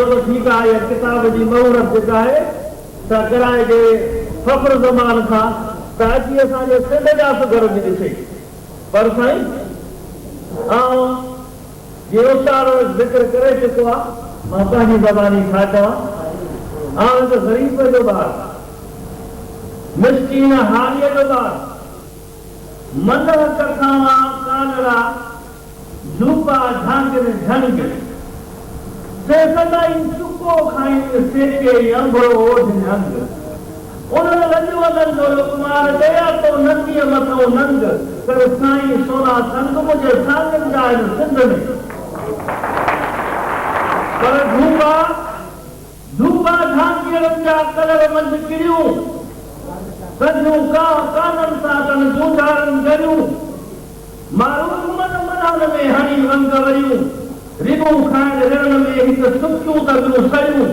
चलो ठीक है या किताब जी मुहूर्त जेका है त कराए जे फख्र ज़मान खां त अची असांजे सिंध जा घर में ॾिसे पर साईं जे उस्ताद ज़िक्र करे चुको आहे मां पंहिंजी ज़बानी छा चवां त ग़रीब जो ॿार मिस्कीन हारीअ जो ॿार मंदर कथावा कानड़ा झूपा झांग झंग से सदाई सुको खाई सेके अंबड़ो ओढ़ झंग उन्हनि लॼ वॾनि जो लुकमान दया तो नंदीअ मथो नंग कर साईं सोना संग मुंहिंजे साॻियुनि जा आहिनि सिंध में पर झूपा झांगियुनि जा कलर मंझि किरियूं सजूं काननि सां कनि जूझारनि गरियूं माण्हू मन मनान में हणी रंग वरियूं रिबूं खाइण रण में हिकु सुकियूं त ॿियूं सड़ियूं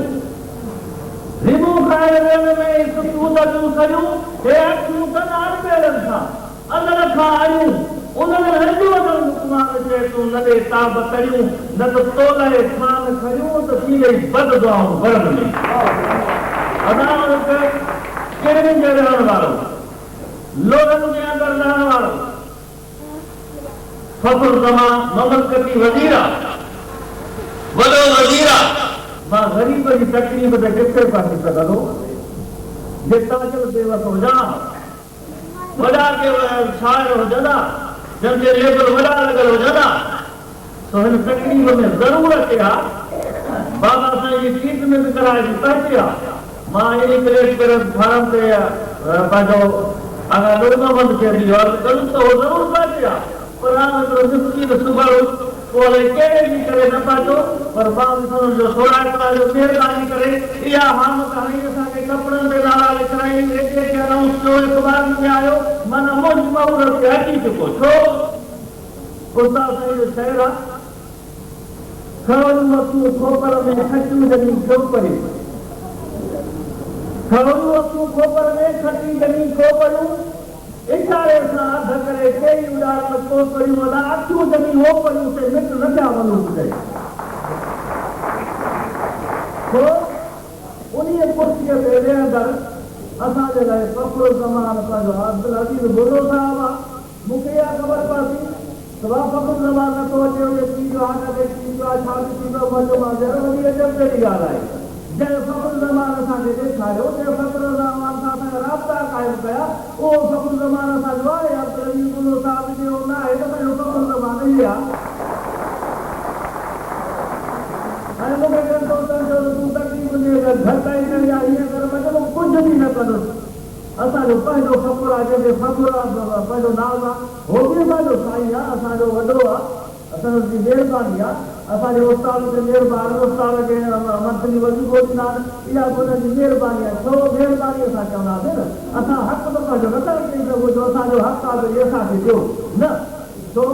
रिबूं खाइण रण में सुकियूं त ॿियूं सड़ियूं हे अखियूं त नारबेलनि सां अंदर खां आयूं उन्हनि हंजू वॾनि लुकमान जे तूं न ॾे ताब करियूं न त तोलाए खान खरियूं त थी वई बद दुआऊं घरनि में अदावत कहिड़े जे रहण वारो लोहनि जे अंदरि रहण वारो फखुर ज़मान ममलकती वज़ीरा वॾो वज़ीरा मां ग़रीब जी तकलीफ़ ते किथे पहुची सघंदो जे तव्हां बेवस हुजां वॾा के शाइर हुजंदा जंहिंजे लेबल वॾा लॻल हुजंदा तो हिन तकलीफ़ में ज़रूर अचे हा बाबा साईं जी सीट में बि कराए पहुचे हा मां इन करे फार्म ते पंहिंजो अगरि लोड़मंद खे ॾियो त उहो ज़रूर पहुचे हा पर हाणे मिस्कीन सुभाणे पोइ कहिड़े बि करे न पहुचो पर बाबा जो 16 साल जो महिरबानी करे इहा हाम कहाणी असांखे कपिड़नि ते नाला लिखाई एके खे अनाउंस कयो अख़बार में आयो माना मुंहिंजी मुहूर्त ते अची चुको छो उस्ताद साईं जो शहर आहे खवनि वस्तू खोपर में खटियूं जॾहिं खोपरियूं खवनि वस्तू खोपर में खटी जॾहिं खोपरियूं इशारे सां अध करे कहिड़ी उॾारण कोपरियूं वॾा अखियूं जॾहिं हो परियूं ते मिट न पिया वञूं करे छो उन्हीअ कुर्सीअ ते वेहंदड़ असांजे लाइ फखुर ज़मान पंहिंजो अब्दुल अज़ीज़ बुर्रो साहिब आहे मूंखे इहा ख़बर पवंदी त वाह फखुर ज़मान नथो अचे उहे थींदो आहे न थींदो आहे छा बि थींदो मज़ो मां वॾी अजब कहिड़ी ॻाल्हि आहे जंहिं फखुर ज़मान असांखे ॾेखारियो जंहिं फखुर ज़मान सां असांजा राब्ता क़ाइमु कया उहो फखुर ज़मान असांजो आहे अब्दुल अज़ीज़ बुर्रो साहिब जो न आहे त पंहिंजो फखुर ज़मान ई आहे हाणे मूंखे दोस्तनि चयो तूं तकलीफ़ ॾे घटि आई करे या हीअं करे मतिलबु कुझु बि न कंदुसि असांजो पंहिंजो फखुर आहे जंहिंखे फखुर आहे पंहिंजो नाज़ आहे उहो बि असांजो साईं आहे असांजो वॾो आहे असांजी महिरबानी आहे असांजे उस्ताद ते महिरबानी उस्ताद खे मंथली वज़ीफ़ो ॾींदा आहिनि इहा हुनजी महिरबानी आहे छो महिरबानी असां चवंदासीं न असां हक़ त पंहिंजो नथा ॾेई सघूं जो असांजो हक़ आहे त असांखे ॾियो न छो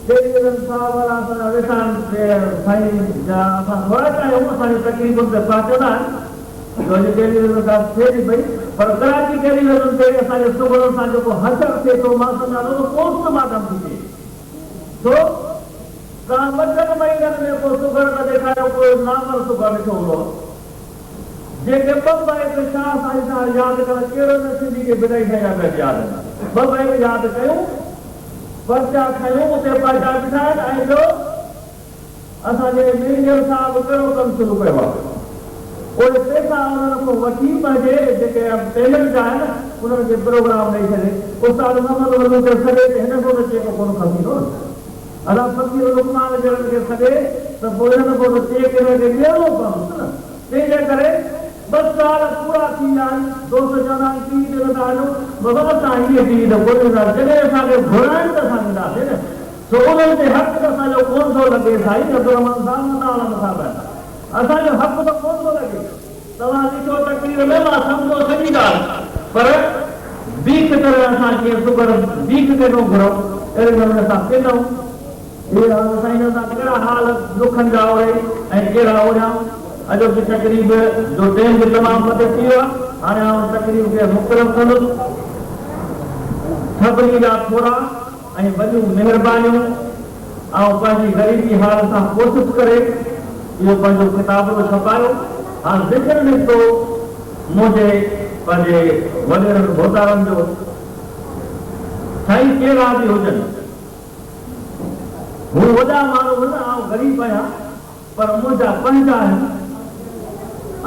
टेलीविज़न सां वारा असांजा वेठा आहिनि साईं जा असां थोरा चाहियूं असांजी तकलीफ़ुनि ते पहुचंदा आहिनि छो जो टेलीविज़न खां थिए थी पई पर कराची टेलीविज़न ते असांजे सुबुह सां जेको हशर थिए थो मां सम्झां थो पोस्टमार्टम थी थिए छो तव्हां 2 महीननि में पोइ सुगर न ॾेखारियो कोई नामल सुगर ॾिठो हूंदो जेके 2 बाइक छा साईं सां यादि कनि कहिड़ो न सिंधी खे बिड़ाई ठहिया पिया यादि 2 बाइक यादि कयूं पर्चा खयूं उते पर्चा बिठाइनि ऐं ॿियो असांजे मैनेजर साहिब कहिड़ो कमु शुरू कयो आहे उहे पैसा उन्हनि खां वठी पंहिंजे जेके पेमेंट जा आहिनि उन्हनि खे प्रोग्राम ॾेई छॾे उस्ताद मोहम्मद वॾो खे सॾे त हिन खां त चेक कोन खपंदो अला फ़कीर लुकमान जहिड़नि खे सॾे त पोइ हिन खां त चेक हिनखे ॾियणो पवंदुसि न तंहिंजे करे 2 साल पूरा थी विया आहिनि दोस्त चवंदा आहिनि टी ॾिनंदा आहियूं बाबा असां हीअ थी त ॻोल्हींदा जॾहिं असांखे घुराइनि त असां ॾींदासीं न छो उन्हनि ते हक़ त असांजो कोन थो लॻे साईं अब्दुल रहमान साहिब न साहिब असांजो हक़ त कोन थो लॻे तव्हां ॾिठो तकलीफ़ में मां सम्झो सॼी ॻाल्हि पर बीख करे असां कीअं सुगर बीख खे न घुरूं अहिड़े नमूने असां केंदूं इहे साईं असां कहिड़ा हाल दुखनि जा ओड़े ऐं कहिड़ा ओड़िया अॼु बि तकलीफ़ जो टाइम बि तमामु मथे थी वियो आहे हाणे आउं तकलीफ़ खे मुक़ररु कंदुसि सभिनी जा थोरा ऐं वॾियूं महिरबानियूं ऐं पंहिंजी ग़रीबी हाल सां कोशिशि करे इहो पंहिंजो किताब छपायो हाणे ज़िक्र निकितो मुंहिंजे पंहिंजे वॾेरनि भोतारनि जो साईं कहिड़ा बि हुजनि हू वॾा माण्हू न आउं ग़रीब आहियां पर मुंहिंजा पंहिंजा आहिनि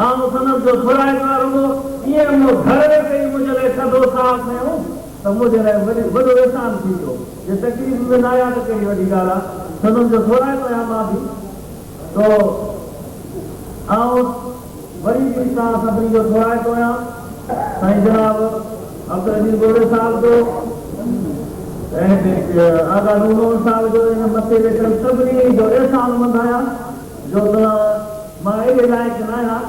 आउं संदसि जो थोराईंदो रुॻो ईअं मूं घर वेठे ई मुंहिंजे लाइ थधो साफ़ कयूं त मुंहिंजे लाइ वॾो एहसान थी वियो जे तकलीफ़ में न आया त कहिड़ी वॾी ॻाल्हि आहे संदसि जो थोराईंदो आहियां मां बि तो आउं वरी बि तव्हां सभिनी जो थोराईंदो आहियां साईं जनाब अब्दुल अजीज़ गोरे साहिब जो आगा नूर साहिब जो हिन मथे वेठल सभिनी जो एहसान मंदायां जो मां एॾे लाइक़ न आहियां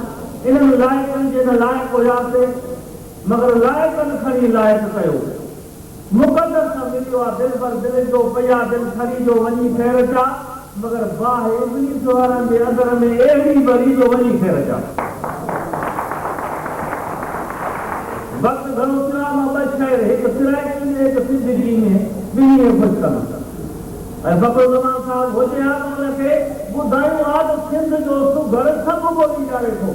इन्हनि लाइक़नि जे न लाइक़ हुयासीं मगर लाइक़नि खणी लाइक़ कयो मुक़दर सां मिलियो आहे दिलि पर दिलि जो पया दिलि खणी जो वञी ख़ैर अचा मगर बाहि इब्लीस वारनि जे अंदर में अहिड़ी वरी जो वञी ख़ैर अचा वक़्तु घणो सिरा मां ॿ शहर हिकु सिराइकी में हिकु सिंदगी में ॿिन्ही में ख़ुशि कंदुसि ऐं फ़ख़्रु ज़मान साहिब हुजे हा त हुनखे ॿुधायूं हा त सिंध जो सुघर सभु ॿोली ॼाणे थो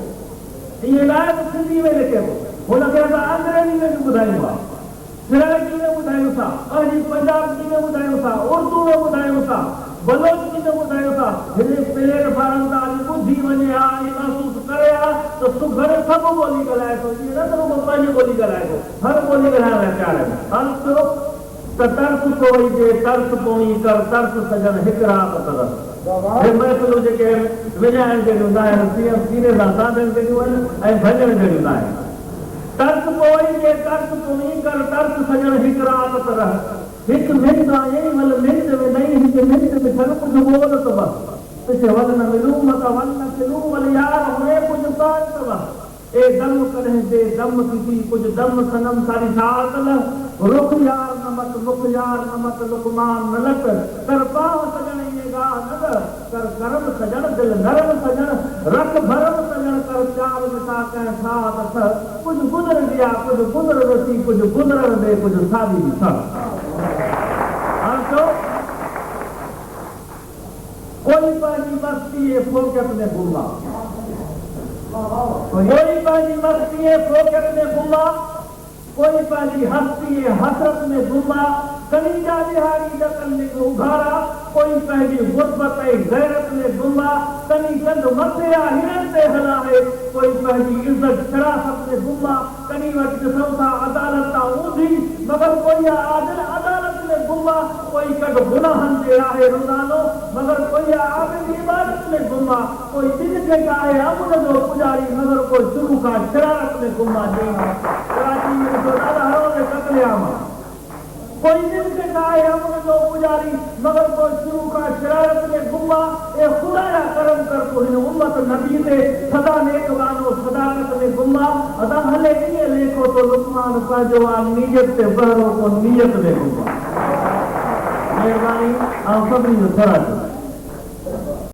ईअं न आहे त सिंधी में लिखे थो हुनखे असां अंग्रेजी में बि ॿुधायूं था सिराइकी में ॿुधायूं था पंहिंजी पंजाबी में ॿुधायूं था उर्दू में ॿुधायूं था बलोची में ॿुधायूं था हिन प्लेटफॉर्म तां ॿुधी वञे हा ऐं महसूसु करे हा त सुघर सभु ॿोली ॻाल्हाए थो ईअं न त रुॻो पंहिंजी ॿोली ॻाल्हाए थो हर ॿोली ॻाल्हाइण लाइ तयारु आहिनि हाणे त तर्स कोई जे तर्स पोई कर तर्स सजन हिकु रात तरस हे महफ़िलूं जेके विञाइण जहिड़ियूं न आहिनि सीने सां साधन जहिड़ियूं आहिनि ऐं भॼण जहिड़ियूं न आहिनि तर्स पोई जे तर्स पोई कर तर्स सजन हिकु रात तरस हिकु मिंट आहे मल मिंट में नहीं हिकु मिंट में छॾ कुझु बोल त बस पिछे वल न मिलूं मत वल न खिलूं वल यार हुए कुझु कान त बस ए दम कॾहिं दे दम किसी कुझु दम सनम सारी साथ न रुख यार न मत मुख यार न मत लुकमान न लट कर पाव सजन ये गा न कर करम सजन दिल नरम सजन रख भरम सजन कर चार मिटा कह साथ कुछ गुजर गया कुछ गुजर रसी कुछ गुजर दे कुछ सादी सा तो कोई पानी मस्ती है फोकट में घूमा कोई पानी मस्ती है फोकट में घूमा कोई पानी हस्ती है हसरत में घूमा कलीजा बिहारी दकन में उघारा कोई पहली गुर्बत गैरत में घूमा कनी कंद मथे हिरन ते हला है कोई पहली इज्जत शराफत में घूमा कनी वट ॾिसूं अदालत ऊंधी मगर कोई आदिल अदालत में घूमा कोई कॾ गुनाहनि जे आहे रोज़ानो मगर कोई आबिद इबादत में घूमा कोई दिन के आहे अमन जो पुजारी मगर कोई शुरू का शरारत में घूमा कराची में तो ॾाढा रोज़ कतलेआम कोई दिन के आहे अमन जो पुजारी मगर कोई शुरू का शरारत में घूमा ए खुदाया करम कर तो हिन उम्मत नबी ते सदा नेक वानो सदाकत में घूमा अदा हले कीअं लेखो तो लुकमान पंहिंजो नीयत ते बहरो को नीयत में घूमा मेहरबानी ऐं सभिनी जो थोरा